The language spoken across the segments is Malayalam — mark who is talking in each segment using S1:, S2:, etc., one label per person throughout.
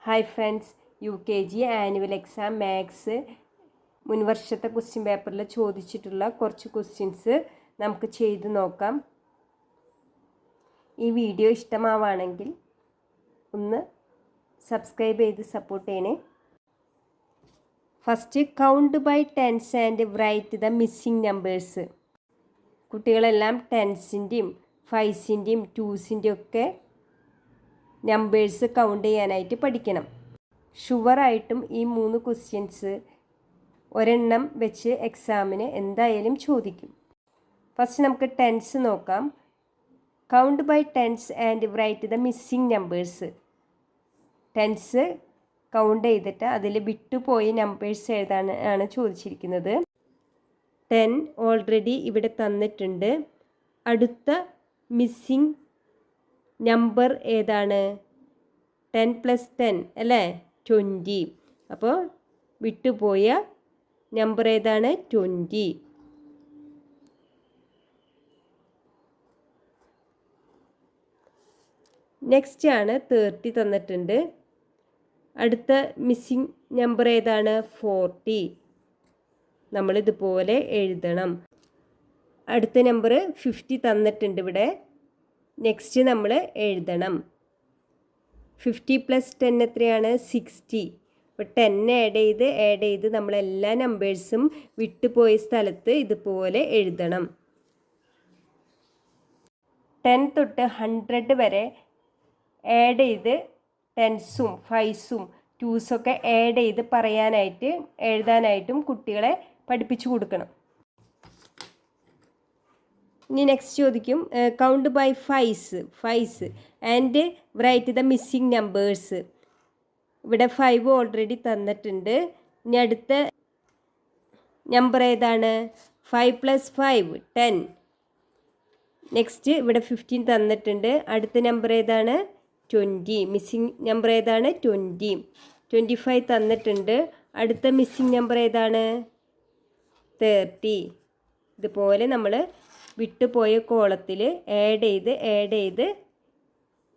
S1: Hi friends, UKG annual exam maths മുൻവർഷത്തെ ക്വസ്റ്റ്യൻ പേപ്പറിൽ ചോദിച്ചിട്ടുള്ള കുറച്ച് ക്വസ്റ്റ്യൻസ് നമുക്ക് ചെയ്ത് നോക്കാം. ഈ വീഡിയോ ഇഷ്ടമാവുകയാണെങ്കിൽ ഒന്ന് സബ്സ്ക്രൈബ് ചെയ്ത് സപ്പോർട്ട് ചെയ്യണേ. First, count by tens and write the missing numbers. കുട്ടികളെല്ലാം ടെൻസിൻ്റെയും ഫൈവ്സിൻ്റെയും ടൂസിൻ്റെയും ഒക്കെ നമ്പേഴ്സ് കൗണ്ട് ചെയ്യാനായിട്ട് പഠിക്കണം. ഷുവറായിട്ടും ഈ 3 ക്വസ്റ്റ്യൻസ് ഒരെണ്ണം വെച്ച് എക്സാമിന് എന്തായാലും ചോദിക്കും. ഫസ്റ്റ് നമുക്ക് ടെൻസ് നോക്കാം. Count by tens and write the missing numbers. Tens count ചെയ്തിട്ട് അതിൽ വിട്ടുപോയ നമ്പേഴ്സ് എഴുതാനാണ് ചോദിച്ചിരിക്കുന്നത്. 10 ഓൾറെഡി ഇവിടെ തന്നിട്ടുണ്ട്. അടുത്ത മിസ്സിംഗ് നമ്പർ ഏതാണ്? 10 + 10 അല്ലേ, 20. അപ്പോൾ വിട്ടുപോയ നമ്പർ ഏതാണ്? 20. നെക്സ്റ്റ് ആണ് 30 തന്നിട്ടുണ്ട്. അടുത്ത മിസ്സിംഗ് നമ്പർ ഏതാണ്? 40. നമ്മളിതുപോലെ എഴുതണം. അടുത്ത നമ്പർ 50 തന്നിട്ടുണ്ട് ഇവിടെ. നെക്സ്റ്റ് നമ്മൾ എഴുതണം. 50 + 10 എത്രയാണ്? 60. അപ്പോൾ 10 ആഡ് ചെയ്ത് നമ്മളെല്ലാ നമ്പേഴ്സും വിട്ടുപോയ സ്ഥലത്ത് ഇതുപോലെ എഴുതണം. 10 തൊട്ട് 100 വരെ ആഡ് ചെയ്ത് ടെൻസും ഫൈവ്സും ടൂസൊക്കെ ആഡ് ചെയ്ത് എഴുതാനായിട്ടും കുട്ടികളെ പഠിപ്പിച്ചു കൊടുക്കണം. ഇനി നെക്സ്റ്റ് ചോദിക്കും, count by fives and write the missing numbers. ഇവിടെ 5 ഓൾറെഡി തന്നിട്ടുണ്ട്. ഇനി അടുത്ത നമ്പർ ഏതാണ്? 5 + 5 10. നെക്സ്റ്റ് ഇവിടെ 15 തന്നിട്ടുണ്ട്. അടുത്ത നമ്പർ ഏതാണ്? 20. മിസ്സിംഗ് നമ്പർ ഏതാണ്? 20. 25 തന്നിട്ടുണ്ട്. അടുത്ത മിസ്സിംഗ് നമ്പർ ഏതാണ്? 30. ഇതുപോലെ നമ്മൾ വിട്ടുപോയ കോളത്തിൽ ആഡ് ചെയ്ത്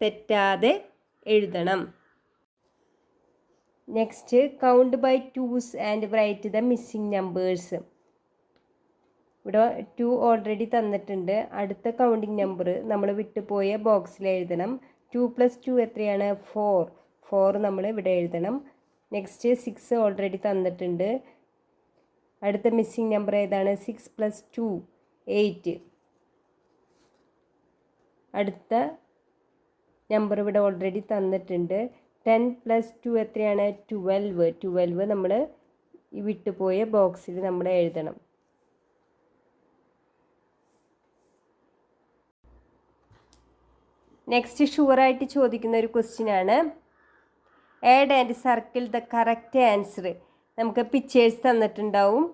S1: തെറ്റാതെ എഴുതണം. Next, count by twos and write the missing numbers. ഇവിടെ 2 ഓൾറെഡി തന്നിട്ടുണ്ട്. അടുത്ത കൗണ്ടിങ് നമ്പർ നമ്മൾ വിട്ടുപോയ ബോക്സിൽ എഴുതണം. 2 + 2 എത്രയാണ്? 4 നമ്മൾ ഇവിടെ എഴുതണം. നെക്സ്റ്റ് 6 ഓൾറെഡി തന്നിട്ടുണ്ട്. അടുത്ത മിസ്സിംഗ് നമ്പർ ഏതാണ്? 6 + 2 8. അടുത്ത നമ്പർ ഇവിടെ ഓൾറെഡി തന്നിട്ടുണ്ട്. 10 + 2 എത്രയാണ്? 12 നമ്മൾ ഈ വിട്ടുപോയ ബോക്സിൽ നമ്മൾ എഴുതണം. നെക്സ്റ്റ് ഷുവറായിട്ട് ചോദിക്കുന്ന ഒരു ക്വസ്റ്റ്യൻ ആണ്. Add and circle the correct answer. നമുക്ക് പിക്ചേഴ്സ് തന്നിട്ടുണ്ടാവും.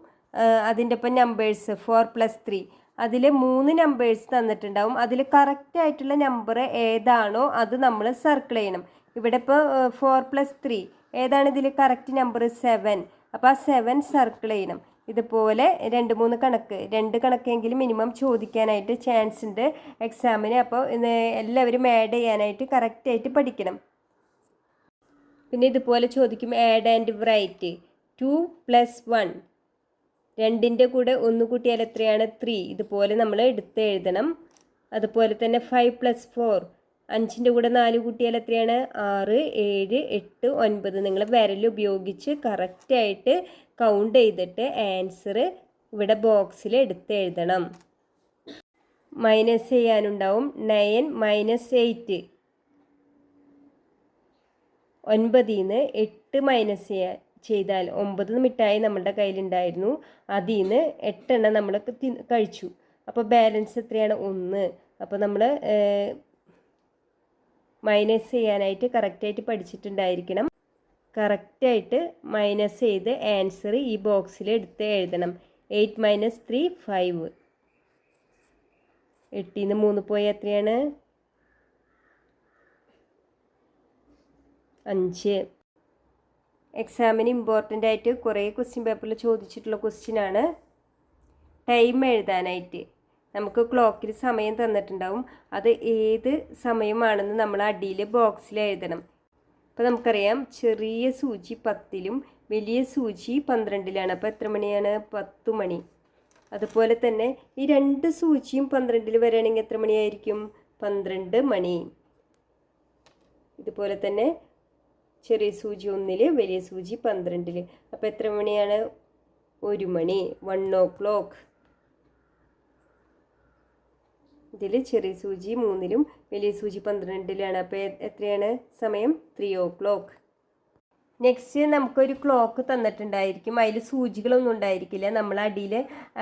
S1: അതിൻ്റെ ഒപ്പം നമ്പേഴ്സ് 4 + 3. അതിൽ 3 നമ്പേഴ്സ് തന്നിട്ടുണ്ടാവും. അതിൽ കറക്റ്റ് ആയിട്ടുള്ള നമ്പർ ഏതാണോ അത് നമ്മൾ സർക്കിൾ ചെയ്യണം. ഇവിടെ ഇപ്പോൾ 4 + 3 ഏതാണ് ഇതിൽ കറക്റ്റ് നമ്പർ? 7. അപ്പോൾ ആ 7 സർക്കിൾ ചെയ്യണം. ഇതുപോലെ 2 കണക്കെങ്കിലും മിനിമം ചോദിക്കാനായിട്ട് ചാൻസ് ഉണ്ട് എക്സാമിന്. അപ്പോൾ എല്ലാവരും ആഡ് ചെയ്യാനായിട്ട് കറക്റ്റായിട്ട് പഠിക്കണം. പിന്നെ ഇതുപോലെ ചോദിക്കും, ആഡ് ആൻഡ് റൈറ്റ് 2 + 1. 2ൻ്റെ കൂടെ 1 കൂട്ടിയാൽ എത്രയാണ്? 3. ഇതുപോലെ നമ്മൾ എടുത്ത് എഴുതണം. അതുപോലെ തന്നെ 5 + 4. 5ൻ്റെ കൂടെ 4 കൂട്ടിയാൽ എത്രയാണ്? 6 7 8 9. നിങ്ങൾ വിരൽ ഉപയോഗിച്ച് കറക്റ്റായിട്ട് കൗണ്ട് ചെയ്തിട്ട് ആൻസർ ഇവിടെ ബോക്സിൽ എടുത്ത് എഴുതണം. മൈനസ് ചെയ്യാനുണ്ടാവും. 9 - 8. 9ൽ നിന്ന് 8 ചെയ്താൽ 9 മിഠായി നമ്മുടെ കയ്യിലുണ്ടായിരുന്നു. അതിൽ നിന്ന് 8 എണ്ണം നമ്മൾ കഴിച്ചു. അപ്പോൾ ബാലൻസ് എത്രയാണ്? 1. അപ്പോൾ നമ്മൾ മൈനസ് ചെയ്യാനായിട്ട് കറക്റ്റായിട്ട് പഠിച്ചിട്ടുണ്ടായിരിക്കണം. കറക്റ്റായിട്ട് മൈനസ് ചെയ്ത് ആൻസർ ഈ ബോക്സിൽ എടുത്ത് എഴുതണം. 8 - 3 5. 8ൽ നിന്ന് 3 പോയാൽ എത്രയാണ്? 5. എക്സാമിന് ഇമ്പോർട്ടൻ്റ് ആയിട്ട് കുറേ ക്വസ്റ്റ്യൻ പേപ്പറിൽ ചോദിച്ചിട്ടുള്ള ക്വസ്റ്റ്യൻ ആണ്. ടൈം എഴുതാനായിട്ട് നമുക്ക് ക്ലോക്കിൽ സമയം തന്നിട്ടുണ്ടാവും. അത് ഏത് സമയമാണെന്ന് നമ്മൾ അടിയിൽ ബോക്സിൽ എഴുതണം. അപ്പോൾ നമുക്കറിയാം ചെറിയ സൂചി 10-ലും വലിയ സൂചി 12-ലാണ്. അപ്പോൾ എത്ര മണിയാണ്? 10 മണി. അതുപോലെ തന്നെ ഈ രണ്ട് സൂചിയും 12-ൽ വരികയാണെങ്കിൽ എത്ര മണിയായിരിക്കും? 12 മണി. ഇതുപോലെ തന്നെ ചെറിയ സൂചി 1-ൽ, വലിയ സൂചി 12-ൽ. അപ്പോൾ എത്ര മണിയാണ്? 1 മണി, 1 o'clock. ഇതിൽ ചെറിയ സൂചി 3-ലും വലിയ സൂചി 12-ലാണ്. അപ്പോൾ എത്രയാണ് സമയം? 3 o'clock. നെക്സ്റ്റ് നമുക്കൊരു ക്ലോക്ക് തന്നിട്ടുണ്ടായിരിക്കും. അതിൽ സൂചികളൊന്നും ഉണ്ടായിരിക്കില്ല. നമ്മൾ അടിയിൽ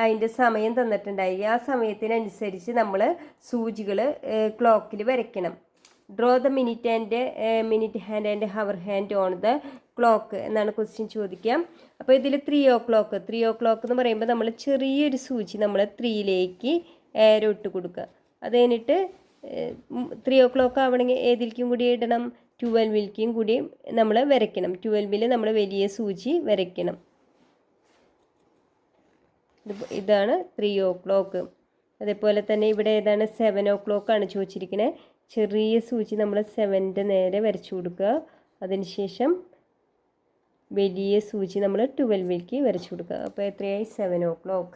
S1: അതിൻ്റെ സമയം തന്നിട്ടുണ്ടായിരിക്കും. ആ സമയത്തിനനുസരിച്ച് നമ്മൾ സൂചികൾ ക്ലോക്കിൽ വരയ്ക്കണം. Draw the minute hand and hour hand on the clock എന്നാണ് ക്വസ്റ്റ്യൻ ചോദിക്കുക. അപ്പോൾ ഇതിൽ 3 o'clock. 3 o'clock എന്ന് പറയുമ്പോൾ നമ്മൾ ചെറിയൊരു സൂചി നമ്മൾ 3-ലേക്ക് ഏരോ ഇട്ട് കൊടുക്കുക. അത് കഴിഞ്ഞിട്ട് 3 o'clock ആവണമെങ്കിൽ ഏതിലേക്കും കൂടി ഇടണം? 12-ലേക്കും കൂടി നമ്മൾ വരയ്ക്കണം. 12-ൽ നമ്മൾ വലിയ സൂചി വരയ്ക്കണം. ഇതാണ് 3 o'clock. അതേപോലെ തന്നെ ഇവിടെ ഏതാണ്? 7 o'clock ആണ് ചോദിച്ചിരിക്കുന്നത്. ചെറിയ സൂചി നമ്മൾ 7-ൻ്റെ നേരെ വരച്ചു കൊടുക്കുക. അതിനുശേഷം വലിയ സൂചി നമ്മൾ 12-ലേക്ക് വരച്ചു കൊടുക്കുക. അപ്പോൾ എത്രയായി? 7 o'clock.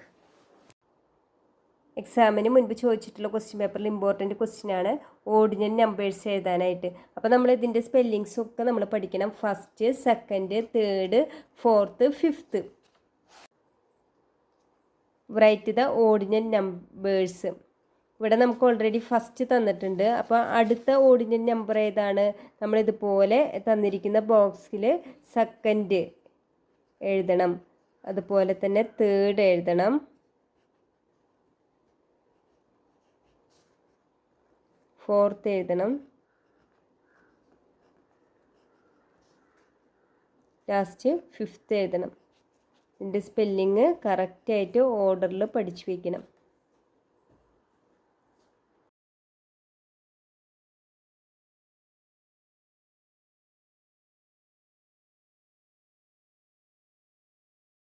S1: എക്സാമിന് മുൻപ് ചോദിച്ചിട്ടുള്ള ക്വസ്റ്റ്യൻ പേപ്പറിൽ ഇമ്പോർട്ടൻറ്റ് ക്വസ്റ്റ്യനാണ് ഓർഡിനൽ നമ്പേഴ്സ് എഴുതാനായിട്ട്. അപ്പോൾ നമ്മൾ ഇതിൻ്റെ സ്പെല്ലിങ്സൊക്കെ നമ്മൾ പഠിക്കണം. 1st, 2nd, 3rd, 4th, 5th. Write the ordinal numbers. ഇവിടെ നമുക്ക് ഓൾറെഡി 1st തന്നിട്ടുണ്ട്. അപ്പോൾ അടുത്ത ഓർഡിനൽ നമ്പർ ഏതാണ്? നമ്മളിതുപോലെ തന്നിരിക്കുന്ന ബോക്സിൽ 2nd എഴുതണം. അതുപോലെ തന്നെ 3rd എഴുതണം. 4th എഴുതണം. ലാസ്റ്റ് 5th എഴുതണം. ഇതിൻ്റെ സ്പെല്ലിങ് കറക്റ്റായിട്ട് ഓർഡറിൽ പഠിച്ചു വയ്ക്കണം.